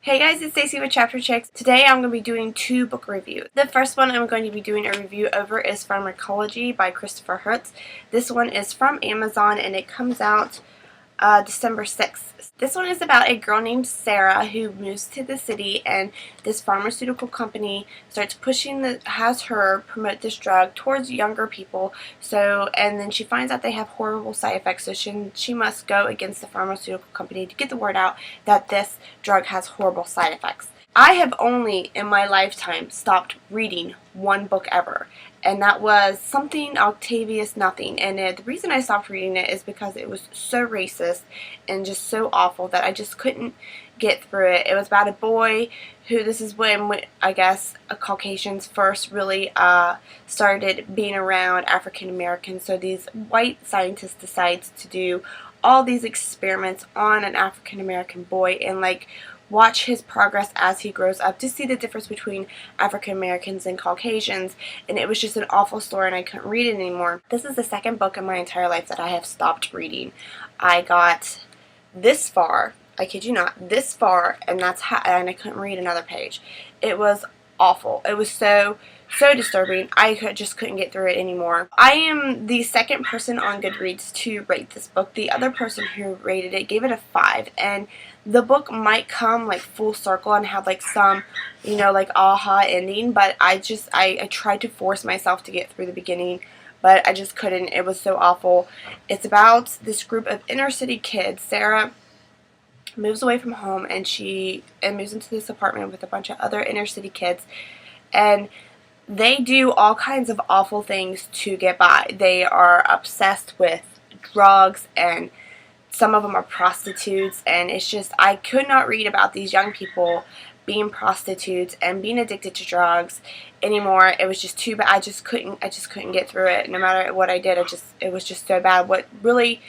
Hey guys, it's Stacey with Chapter Chicks. Today I'm going to be doing two book reviews. The first one I'm going to be doing a review over is Pharmacology by Christopher Herz. This one is from Amazon and it comes out December 6th. This one is about a girl named Sarah who moves to the city, and this pharmaceutical company starts has her promote this drug towards younger people. And then she finds out they have horrible side effects, so she must go against the pharmaceutical company to get the word out that this drug has horrible side effects. I have only in my lifetime stopped reading one book ever, and that was Something Octavius Nothing. And the reason I stopped reading it is because it was so racist and just so awful that I just couldn't get through it. It was about a boy who, this is when I guess Caucasians first really started being around African Americans. So these white scientists decides to do all these experiments on an African American boy and watch his progress as he grows up to see the difference between African Americans and Caucasians. And it was just an awful story and I couldn't read it anymore. This is the second book in my entire life that I have stopped reading. I got this far, I kid you not, this far, and and I couldn't read another page. It was awful. It was so disturbing. I just couldn't get through it anymore. I am the second person on Goodreads to rate this book. The other person who rated it gave it a 5, and the book might come full circle and have some, aha ending, but I tried to force myself to get through the beginning, but I just couldn't. It was so awful. It's about this group of inner city kids. Sarah moves away from home and moves into this apartment with a bunch of other inner city kids, and they do all kinds of awful things to get by. They are obsessed with drugs, and some of them are prostitutes, and it's just, I could not read about these young people being prostitutes and being addicted to drugs anymore. It was just too bad. I just couldn't get through it. No matter what I did, it was just so bad. What really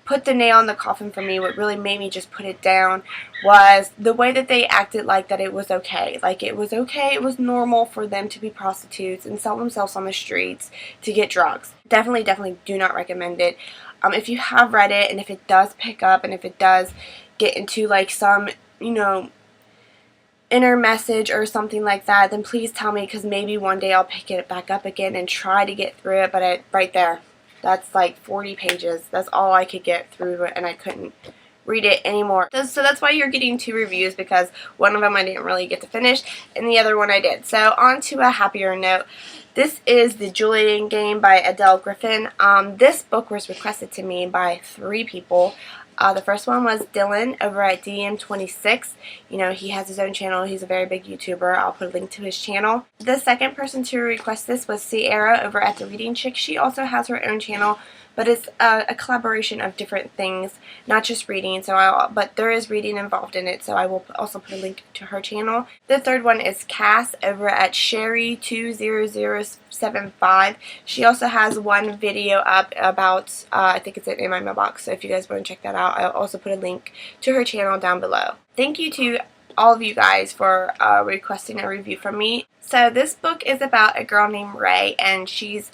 put the nail in the coffin for me, what really made me just put it down, was the way that they acted that it was okay. It was okay, it was normal for them to be prostitutes and sell themselves on the streets to get drugs. Definitely do not recommend it. If you have read it, and if it does pick up, and if it does get into some, inner message or something like that, then please tell me, because maybe one day I'll pick it back up again and try to get through it. But right there, that's 40 pages. That's all I could get through, and I couldn't read it anymore. So that's why you're getting two reviews, because one of them I didn't really get to finish, and the other one I did. So on to a happier note. This is the Julian Game by Adele Griffin. This book was requested to me by 3 people. The first one was Dylan over at DM26. He has his own channel. He's a very big YouTuber. I'll put a link to his channel. The second person to request this was Sierra over at The Reading Chick. She also has her own channel, but it's a collaboration of different things, not just reading. But there is reading involved in it, so I will also put a link to her channel. The third one is Cass over at Sherry20075. She also has one video up about, I think it's in my mailbox, so if you guys want to check that out, I'll also put a link to her channel down below. Thank you to all of you guys for requesting a review from me. So this book is about a girl named Ray, and she's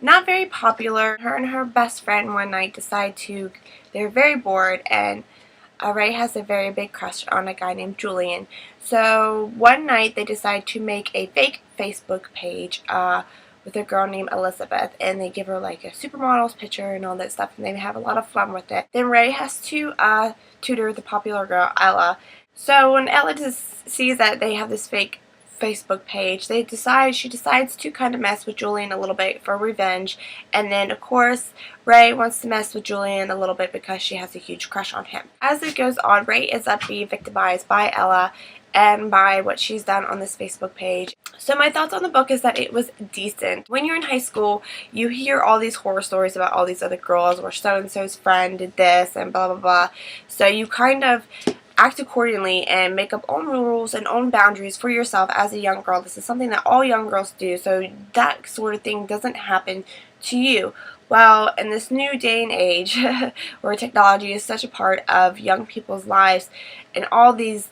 not very popular. Her and her best friend one night they're very bored, and Ray has a very big crush on a guy named Julian. So one night they decide to make a fake Facebook page with a girl named Elizabeth, and they give her a supermodel's picture and all that stuff, and they have a lot of fun with it. Then Ray has to tutor the popular girl Ella. So when Ella just sees that they have this fake Facebook page, she decides to kind of mess with Julian a little bit for revenge, and then of course Ray wants to mess with Julian a little bit because she has a huge crush on him. As it goes on, Ray ends up being victimized by Ella and by what she's done on this Facebook page. So my thoughts on the book is that it was decent. When you're in high school, you hear all these horror stories about all these other girls where so-and-so's friend did this and blah blah blah, so you kind of act accordingly and make up own rules and own boundaries for yourself as a young girl. This is something that all young girls do, so that sort of thing doesn't happen to you. Well, in this new day and age where technology is such a part of young people's lives, and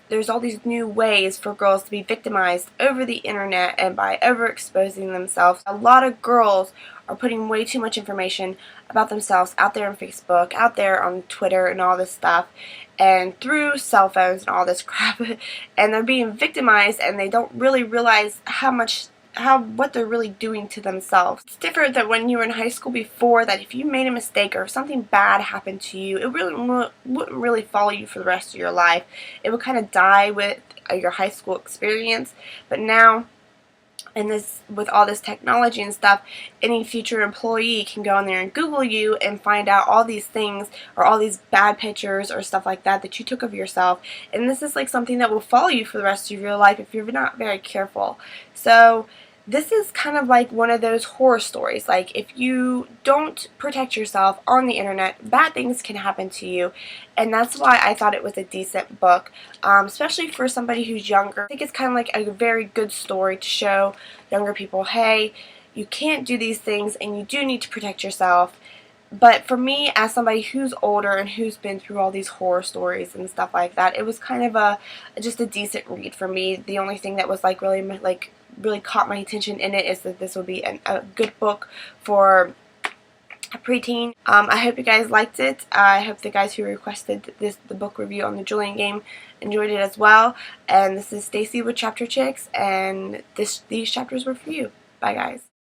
there's all these new ways for girls to be victimized over the internet and by overexposing themselves. A lot of girls are putting way too much information about themselves out there on Facebook, out there on Twitter and all this stuff, and through cell phones and all this crap, and they're being victimized and they don't really realize what they're really doing to themselves. It's different than when you were in high school before, that if you made a mistake or if something bad happened to you, it really wouldn't really follow you for the rest of your life. It would kind of die with your high school experience. But now, with all this technology and stuff, any future employee can go in there and Google you and find out all these things, or all these bad pictures or stuff like that you took of yourself. And this is like something that will follow you for the rest of your life if you're not very careful. So this is kind of like one of those horror stories. Like, if you don't protect yourself on the internet, bad things can happen to you. And that's why I thought it was a decent book, especially for somebody who's younger. I think it's kind of like a very good story to show younger people, hey, you can't do these things and you do need to protect yourself. But for me, as somebody who's older and who's been through all these horror stories and stuff like that, it was kind of just a decent read for me. The only thing that was really caught my attention in it is that this will be a good book for a preteen. I hope you guys liked it. I hope the guys who requested the book review on the Julian Game enjoyed it as well. And this is Stacy with Chapter Chicks, and these chapters were for you. Bye, guys.